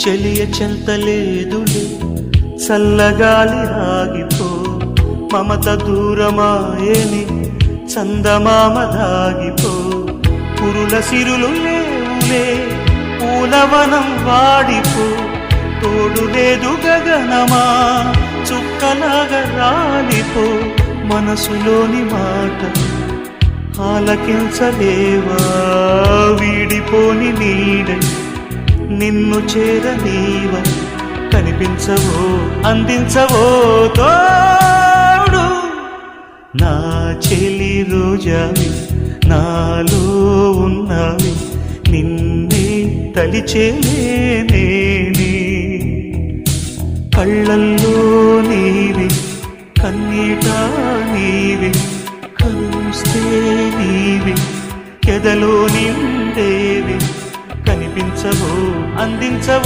చెలియ చెంతలేదులే చల్లగాలి ఆగిపో మమత దూరమాయని చందమామ దాగిపో పురుల సిరులు లేవులే పూలవనం వాడిపో తోడు లేదు గగనమా చుక్కలాగా రాలిపో మనసులోని మాట ఆలకించలేవా వీడిపోని నీడై నిన్ను చేరనీవ కనిపించవో అందించవో తోడు నా చెలి రోజావి నాలో ఉన్నవి నిన్నే తలిచేనే కళ్ళల్లో నీవి కన్నీట నీవి కలుస్తే నీవి ఎదలో నిండేవి కనిపించవో అందించవో